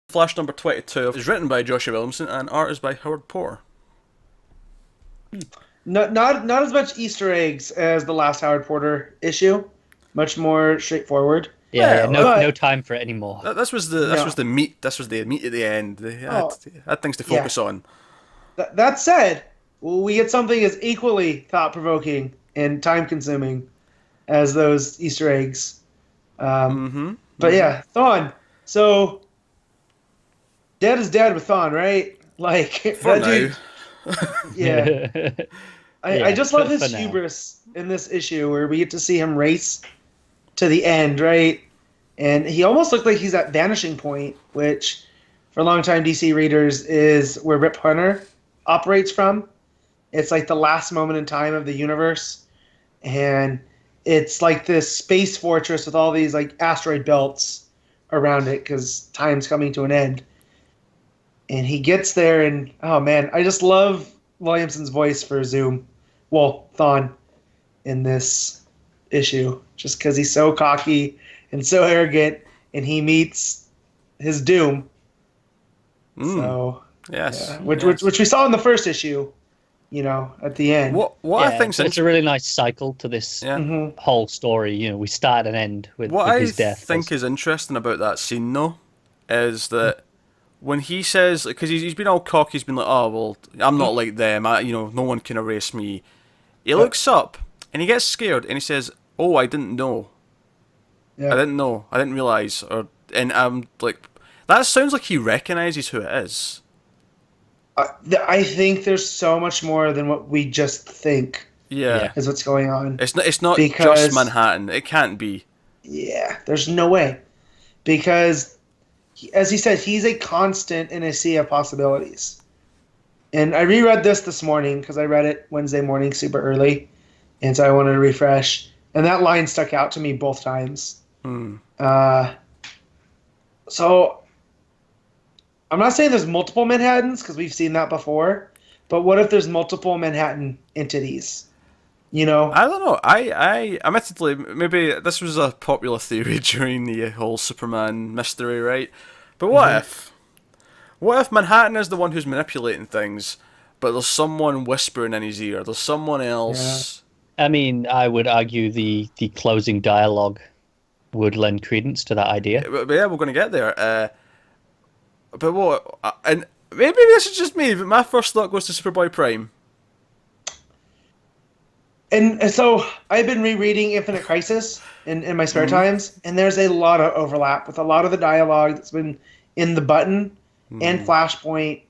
Flash number 22 is written by Joshua Williamson and art is by Howard Porter. Not as much Easter eggs as the last Howard Porter issue. Much more straightforward. Yeah. Well, No But time for it anymore. this was no. the meat. This was the meat at the end. They Oh, had things to yeah. focus on. That said, we get something as equally thought-provoking and time-consuming as those Easter eggs. Mm-hmm. But yeah, Thawne. So dead is dead with Thawne, right? Like For that now. dude. Yeah. I Yeah, just love his for now. hubris in this issue where we get to see him race to the end, right? And he almost looked like he's at vanishing point, which for longtime DC readers is where Rip Hunter operates from. It's like the last moment in time of the universe. And it's like this space fortress with all these like asteroid belts around it because time's coming to an end. And he gets there and oh man, I just love Williamson's voice for Zoom. Well, Thawne in this issue. Just because he's so cocky and so arrogant and he meets his doom. So Yes. yeah. Which we saw in the first issue, at the end. What I think's it's a really nice cycle to this Mhm. whole story. We start and end with What his I death. think is interesting about that scene, though, is that when he says, because he's been all cocky, he's been like, "Oh well, I'm not like them. No one can erase me." He looks up and he gets scared and he says, "Oh, I didn't know. Yeah. I didn't know. I didn't realize." And I'm like, that sounds like he recognizes who it is. I think there's so much more than what we just think Yeah. is what's going on. It's not Because- just Manhattan. It can't be. Yeah, there's no way. Because, as he said, he's a constant in a sea of possibilities. And I reread this morning because I read it Wednesday morning super early. And so I wanted to refresh. And that line stuck out to me both times. So I'm not saying there's multiple Manhattans because we've seen that before. But what if there's multiple Manhattan entities? I don't know. I admittedly, maybe this was a popular theory during the whole Superman mystery, right? But what if Manhattan is the one who's manipulating things, but there's someone whispering in his ear? There's someone else. I mean, I would argue the closing dialogue would lend credence to that idea. But yeah, we're going to get there. But what? And maybe this is just me, but my first thought goes to Superboy Prime. And so I've been rereading Infinite Crisis in my spare times, and there's a lot of overlap with a lot of the dialogue that's been in the Button and Flashpoint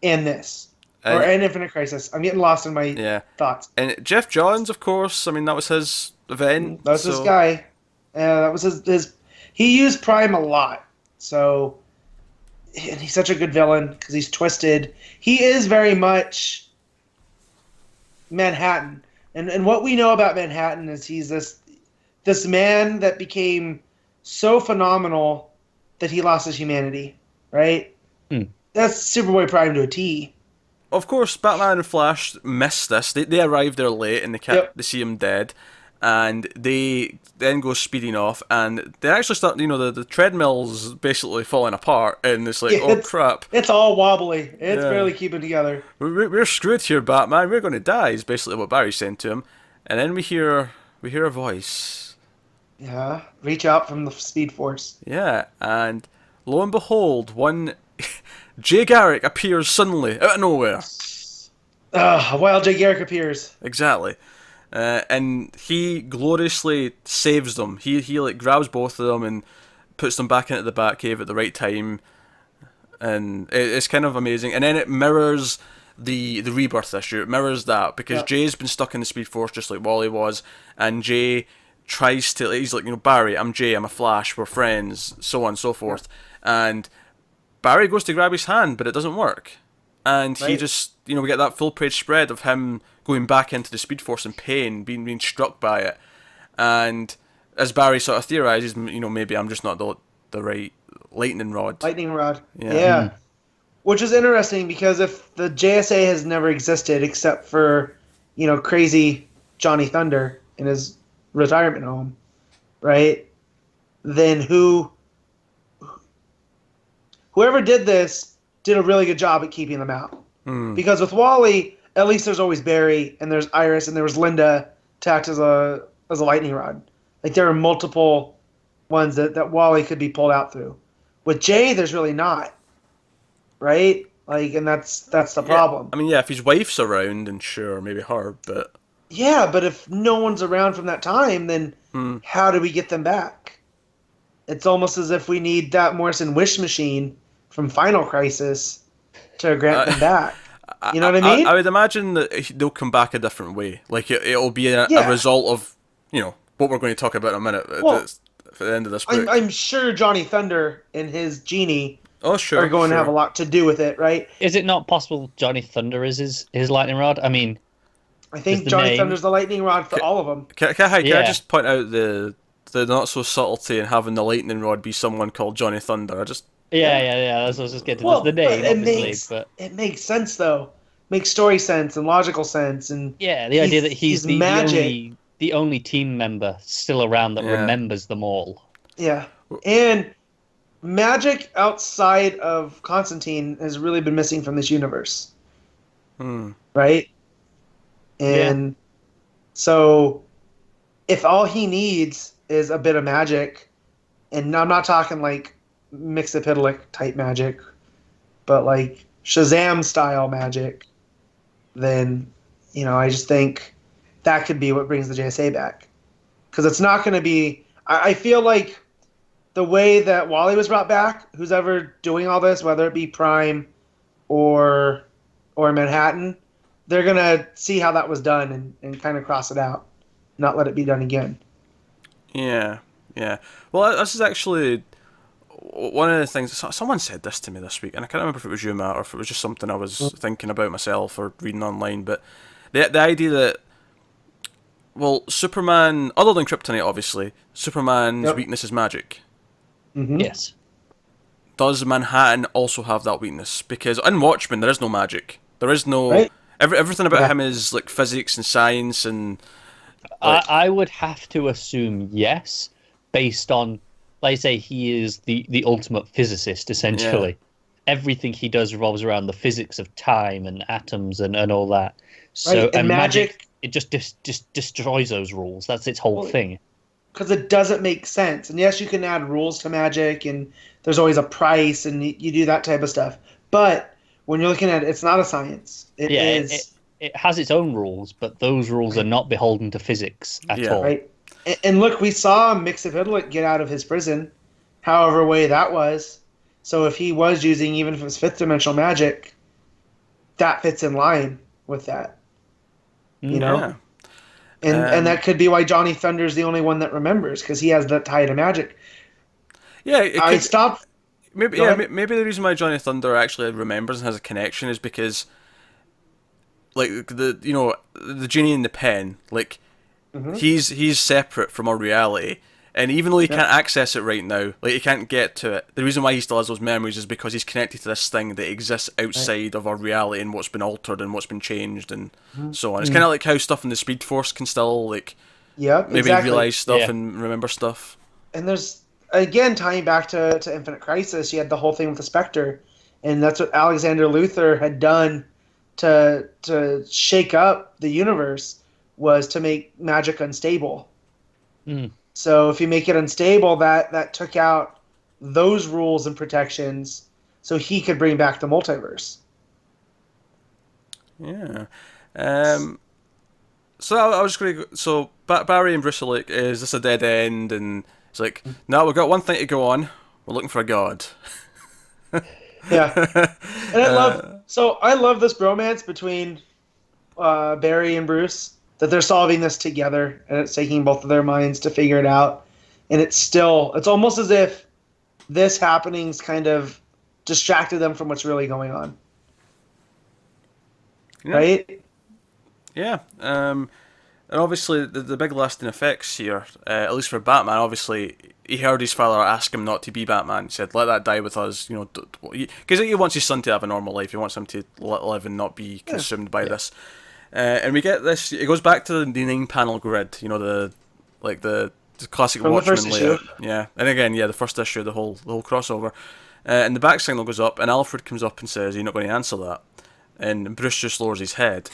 and this. Or in Infinite Crisis. I'm getting lost in my thoughts. And Jeff Johns, of course. I mean, that was his event. That was his guy. That was his. He used Prime a lot. So, and he's such a good villain because he's twisted. He is very much Manhattan. And what we know about Manhattan is he's this man that became so phenomenal that he lost his humanity, right? That's Superboy Prime to a T. Of course, Batman and Flash missed this. They arrived there late and they see him dead. And they then go speeding off and they actually start, the treadmill's basically falling apart and it's like, oh crap. It's all wobbly. It's barely keeping together. We're screwed here, Batman. We're going to die is basically what Barry's saying to him. And then we hear a voice. Yeah, reach out from the Speed Force. Yeah, and lo and behold, one Jay Garrick appears suddenly out of nowhere. While Jay Garrick appears. Exactly. And he gloriously saves them. He like grabs both of them and puts them back into the Batcave at the right time, and it's kind of amazing. And then it mirrors the Rebirth issue. It mirrors that because Jay's been stuck in the Speed Force just like Wally was, and Jay tries to. He's like, Barry, I'm Jay, I'm a Flash, we're friends, so on and so forth. And Barry goes to grab his hand, but it doesn't work. And he just, we get that full page spread of him going back into the Speed Force in pain, being struck by it. And as Barry sort of theorizes, maybe I'm just not the right lightning rod. Lightning rod. Yeah. Which is interesting because if the JSA has never existed except for, crazy Johnny Thunder in his retirement home, right? Then whoever did this did a really good job at keeping them out. Because with Wally, at least there's always Barry, and there's Iris, and there was Linda to act as a lightning rod. Like, there are multiple ones that Wally could be pulled out through. With Jay, there's really not, right? Like, and that's the problem. I mean, yeah, if his wife's around, then sure, maybe her, but Yeah, but if no one's around from that time, then how do we get them back? It's almost as if we need that Morrison wish machine from Final Crisis to grant them back. You know what I mean? I would imagine that they'll come back a different way. Like, it'll be a result of, what we're going to talk about in a minute at the end of this book. I'm sure Johnny Thunder and his genie are going to have a lot to do with it, right? Is it not possible Johnny Thunder is his lightning rod? I mean, I think Johnny Thunder's the lightning rod for all of them. Can I just point out the not so subtlety in having the lightning rod be someone called Johnny Thunder? That's what I was just getting to. The name, obviously, it makes sense though. Makes story sense and logical sense, and the idea that he's the only team member still around that remembers them all. Yeah, and magic outside of Constantine has really been missing from this universe, right? And so, if all he needs is a bit of magic, and I'm not talking like Mxyzptlk type magic, but like Shazam style magic, then I just think that could be what brings the JSA back, because it's not going to be. I feel like the way that Wally was brought back, who's ever doing all this, whether it be Prime or Manhattan, they're going to see how that was done and kind of cross it out, not let it be done again. Yeah. Well, this is actually one of the things. Someone said this to me this week, and I can't remember if it was you, Matt, or if it was just something I was thinking about myself or reading online, but the idea that, well, Superman, other than kryptonite, obviously, Superman's weakness is magic. Mm-hmm. Yes. Does Manhattan also have that weakness? Because in Watchmen, there is no magic. There is no... Right. Everything about him is like physics and science and... Like... I would have to assume yes, based on, like I say, he is the ultimate physicist, essentially. Yeah. Everything he does revolves around the physics of time and atoms and all that. So, and magic... It just destroys those rules. That's its whole thing. Because it doesn't make sense. And yes, you can add rules to magic, and there's always a price, and you do that type of stuff. But when you're looking at it, it's not a science. It has its own rules, but those rules are not beholden to physics at all. Right. And look, we saw Mxyzptlk get out of his prison, however way that was. So if he was using, even if it was fifth dimensional magic, that fits in line with that. You know? And that could be why Johnny Thunder is the only one that remembers, because he has that tie to magic. Yeah, stopped. Maybe maybe the reason why Johnny Thunder actually remembers and has a connection is because, like, the genie in the pen, like, he's separate from our reality, and even though he can't access it right now, like, he can't get to it, the reason why he still has those memories is because he's connected to this thing that exists outside of our reality and what's been altered and what's been changed and so on. It's kind of like how stuff in the Speed Force can still, like, realize stuff and remember stuff. And there's, again, tying back to Infinite Crisis, you had the whole thing with the Spectre, and that's what Alexander Luthor had done to shake up the universe, was to make magic unstable. So if you make it unstable, that took out those rules and protections, so he could bring back the multiverse. Yeah. So I was going to... So Barry and Bruce are like, is this a dead end? And it's like, no, we've got one thing to go on. We're looking for a god. Yeah. And I love this bromance between Barry and Bruce, that they're solving this together, and it's taking both of their minds to figure it out. And it's almost as if this happening's kind of distracted them from what's really going on. Yeah. Right? Yeah. And obviously the big lasting effects here, at least for Batman, obviously he heard his father ask him not to be Batman. He said, let that die with us, because he wants his son to have a normal life. He wants him to live and not be consumed by this. And we get this. It goes back to the 9-panel grid. the classic from Watchmen the first layout. issue. Yeah, and again, the first issue, the whole crossover. And the back signal goes up, and Alfred comes up and says, "You're not going to answer that." And Bruce just lowers his head.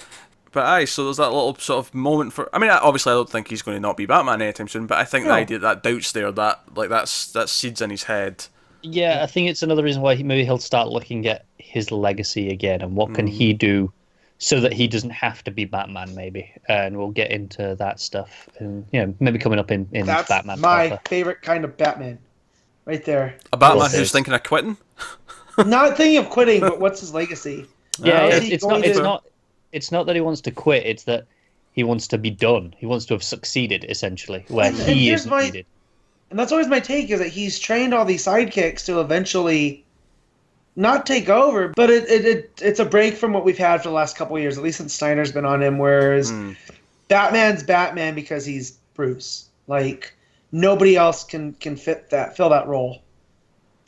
But aye, so there's that little sort of moment for. I mean, obviously, I don't think he's going to not be Batman anytime soon. But I think the idea that doubt's there, that seeds in his head. Yeah, I think it's another reason why maybe he'll start looking at his legacy again and what can he do so that he doesn't have to be Batman, maybe. And we'll get into that stuff, and maybe coming up in That's Batman. my proper. favorite kind of Batman, right there. A Batman Well, who's thinking of quitting. Not thinking of quitting, but what's his legacy? Yeah, Is he going to- it's not that he wants to quit. It's that he wants to be done. He wants to have succeeded, essentially, where And he here's isn't my- needed. And that's always my take, is that he's trained all these sidekicks to eventually not take over, but it's a break from what we've had for the last couple of years, at least since Snyder's been on him, whereas Batman's Batman because he's Bruce. Like, nobody else can fill that role.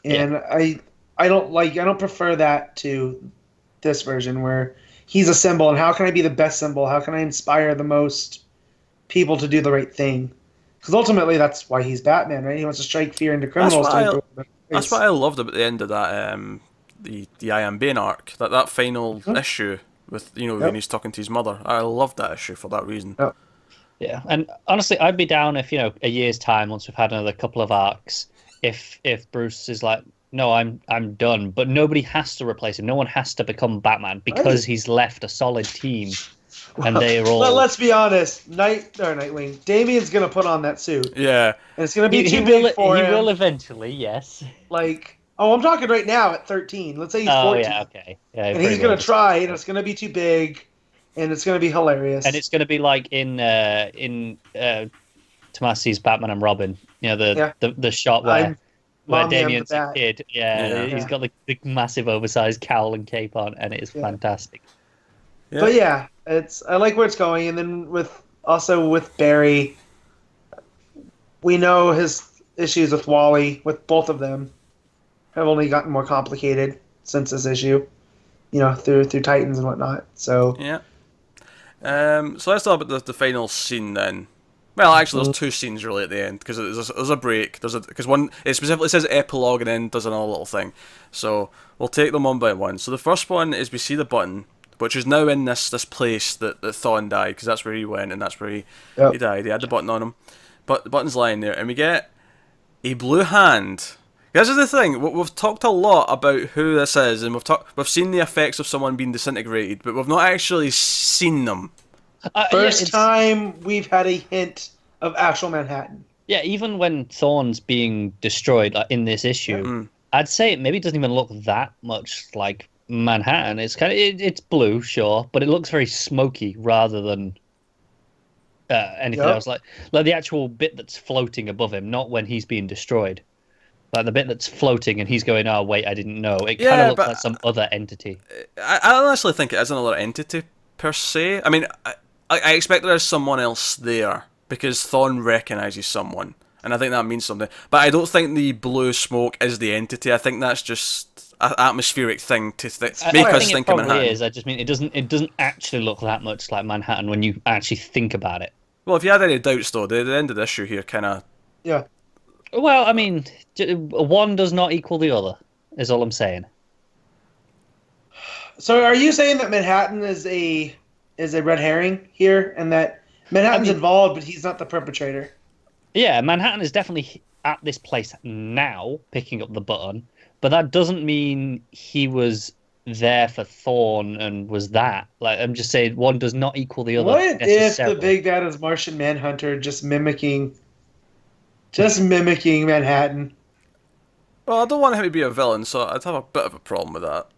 And I don't prefer that to this version where he's a symbol, and how can I be the best symbol? How can I inspire the most people to do the right thing? Because ultimately, that's why he's Batman, right? He wants to strike fear into criminals. That's what I loved about the end of that, the I Am Bane arc. That final issue with when he's talking to his mother. I loved that issue for that reason. Yep. Yeah, and honestly, I'd be down if a year's time, once we've had another couple of arcs, if Bruce is like, no, I'm done, but nobody has to replace him. No one has to become Batman because he's left a solid team. And they are all. Let's be honest. Nightwing. Damian's gonna put on that suit. Yeah, and it's gonna be too big for him. He will eventually, yes. Like, I'm talking right now at 13. Let's say he's 14. Oh yeah, okay. Yeah, and he's gonna try, and it's gonna be too big, and it's gonna be hilarious. And it's gonna be like in Tomasi's Batman and Robin. The shot where Damian's a kid. Yeah, he's got the massive oversized cowl and cape on, and it is fantastic. Yeah. But yeah, I like where it's going, and then with Barry, we know his issues with Wally, with both of them, have only gotten more complicated since this issue, through Titans and whatnot. So yeah. So let's talk about the final scene then. Well, actually, there's two scenes really at the end because there's a break. Because one it specifically says epilogue and then does another little thing. So we'll take them one by one. So the first one is we see the button, which is now in this place that Thawne died, because that's where he went and that's where he died. He had the button on him, but the button's lying there, and we get a blue hand. This is the thing. We've talked a lot about who this is, and we've seen the effects of someone being disintegrated, but we've not actually seen them. First time we've had a hint of actual Manhattan. Yeah, even when Thawne's being destroyed in this issue, I'd say it maybe doesn't even look that much like Manhattan. It's it's blue, sure, but it looks very smoky rather than anything else. Like the actual bit that's floating above him, not when he's being destroyed. Like the bit that's floating and he's going, "Oh wait, I didn't know." It kind of looks like some other entity. I honestly think it is another entity per se. I mean, I expect there is someone else there because Thawne recognizes someone, and I think that means something. But I don't think the blue smoke is the entity. I think that's just an atmospheric thing to make us think of Manhattan. Is. I just mean it doesn't actually look that much like Manhattan when you actually think about it. Well, if you had any doubts though, the end of the issue here kind of. Yeah. Well, I mean, one does not equal the other, is all I'm saying. So are you saying that Manhattan is a red herring here, and that Manhattan's involved, but he's not the perpetrator? Yeah, Manhattan is definitely at this place now, picking up the button, but that doesn't mean he was there for Thawne and was that. Like, I'm just saying, one does not equal the other. What if the big bad is Martian Manhunter just mimicking Manhattan? Well, I don't want him to be a villain, so I'd have a bit of a problem with that.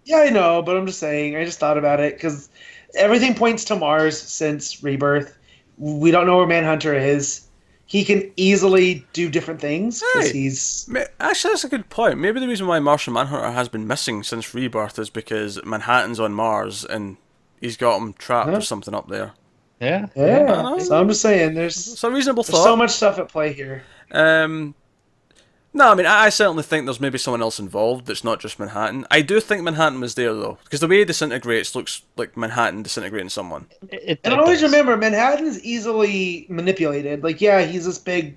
Yeah, I know, but I'm just saying. I just thought about it because everything points to Mars since Rebirth. We don't know where Manhunter is. He can easily do different things because Actually, that's a good point. Maybe the reason why Martian Manhunter has been missing since Rebirth is because Manhattan's on Mars and he's got him trapped or something up there. Yeah. So I'm just saying, there's a reasonable thought. So much stuff at play here. No, I mean, I certainly think there's maybe someone else involved that's not just Manhattan. I do think Manhattan was there, though, because the way he disintegrates looks like Manhattan disintegrating someone. And always remember, Manhattan's easily manipulated. Like, yeah, he's this big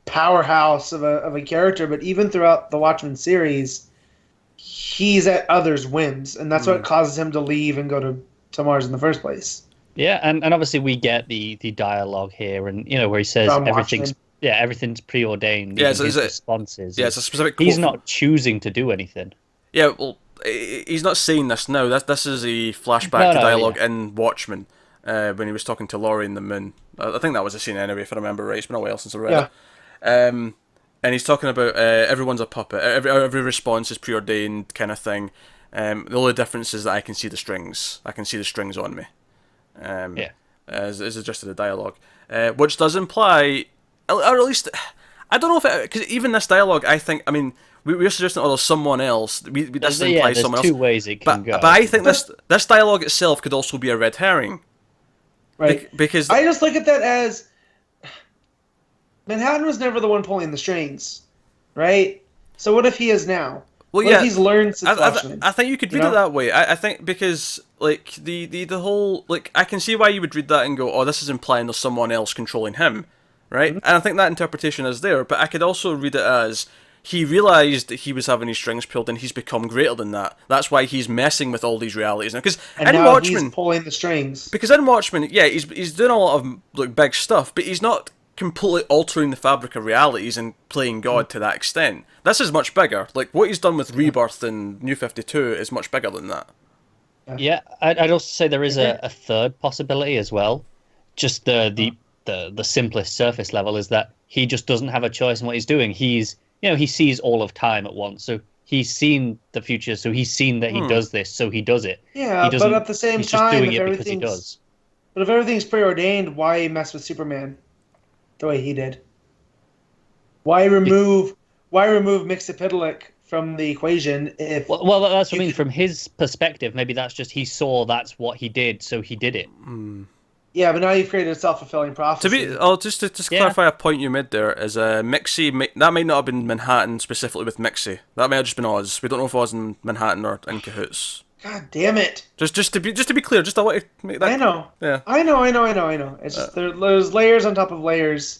powerhouse of a character, but even throughout the Watchmen series, he's at others' whims, and that's what causes him to leave and go to Mars in the first place. Yeah, and obviously we get the dialogue here, and where he says From everything's Watchmen. everything's preordained. Yeah, even so his is it- responses. Yeah, it's a specific quote He's from- not choosing to do anything. Yeah, well, he's not saying this now. This is a flashback No, to no, dialogue yeah. in Watchmen when he was talking to Laurie in the Moon. I think that was a scene anyway, if I remember right. It's been a while since I read it. And he's talking about everyone's a puppet. Every response is preordained, kind of thing. The only difference is that I can see the strings. I can see the strings on me. Yeah. As just the dialogue, which does imply, or at least, I don't know if because even this dialogue, I think, I mean, we're suggesting there's someone else. This implies There's someone two else. ways it can go. But I think this dialogue itself could also be a red herring. Right. Because I just look at that as Manhattan was never the one pulling the strings, right? So what if he is now? well, What yeah, if he's learned since Watchmen? I think you could read it that way. I think because like the whole, like, I can see why you would read that and go, oh, this is implying there's someone else controlling him, right? And I think that interpretation is there. But I could also read it as he realized that he was having his strings pulled, and he's become greater than that. That's why he's messing with all these realities now. Because And in now Watchmen, he's pulling the strings. because in Watchmen, yeah, he's doing a lot of like big stuff, but he's not completely altering the fabric of realities and playing God to that extent. This is much bigger. Like what he's done with Rebirth and New 52 is much bigger than that. Yeah, I'd also say there is a third possibility as well. Just the simplest surface level is that he just doesn't have a choice in what he's doing. He's he sees all of time at once, so he's seen the future, so he's seen that he does this, so he does it. Yeah, He doesn't- but at the same he's just time, doing if it because he everything's does. but if everything's preordained, why mess with Superman the way he did? Why remove Mxyzptlk from the equation if Well, that's what I mean. From his perspective, maybe that's just he saw that's what he did, so he did it. yeah, but now you've created a self-fulfilling To prophecy. be, just Yeah. clarify a point you made there is Mixie. That might not have been Manhattan specifically with Mixie. That might have just been Oz. We don't know if Oz and Manhattan are in cahoots. God damn it! Just to be clear, just I want to make that. I know. Yeah. I know. It's just there's layers on top of layers.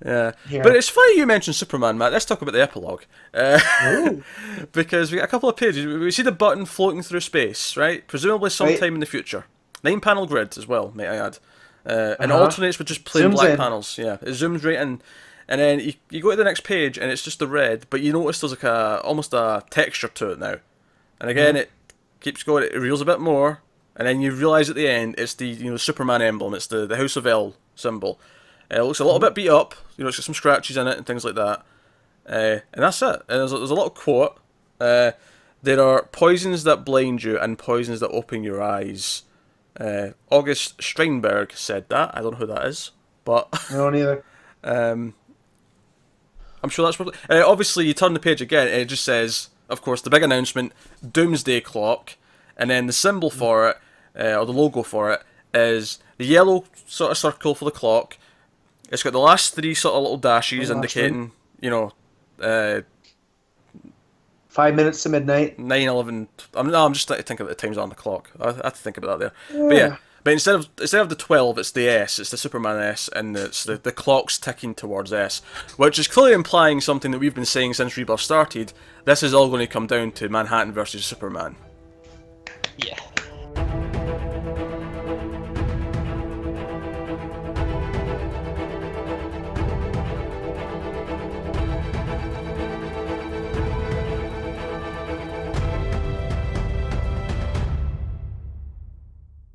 Yeah, Here. but it's funny you mentioned Superman, Matt. Let's talk about the epilogue, Ooh. because we got a couple of pages. We see the button floating through space, right? Presumably sometime Right. in the future. 9-panel grid as well, may I add, and Uh-huh. alternates with just plain Zooms black in. panels. Yeah, it zooms right in, and then you go to the next page and it's just the red, but you notice there's like almost a texture to it now, and again it keeps going. It reveals a bit more, and then you realise at the end it's the Superman emblem. It's the House of L symbol. It looks a little bit beat up, it's got some scratches in it and things like that. And that's it. And there's a little quote. There are poisons that blind you and poisons that open your eyes. August Strindberg said that. I don't know who that is, but I don't either. I'm sure that's probably... obviously, you turn the page again and it just says, of course, the big announcement, Doomsday Clock, and then the symbol for it, or the logo for it, is the yellow sort of circle for the clock. It's got the last three sort of little dashes The last indicating, 5 minutes to midnight. 9, 11... I'm just trying to think of the times on the clock. I have to think about that there. But yeah, but instead of the 12, it's the S. It's the Superman S, and it's the clock's ticking towards S, which is clearly implying something that we've been saying since Rebirth started. This is all going to come down to Manhattan versus Superman. Yeah.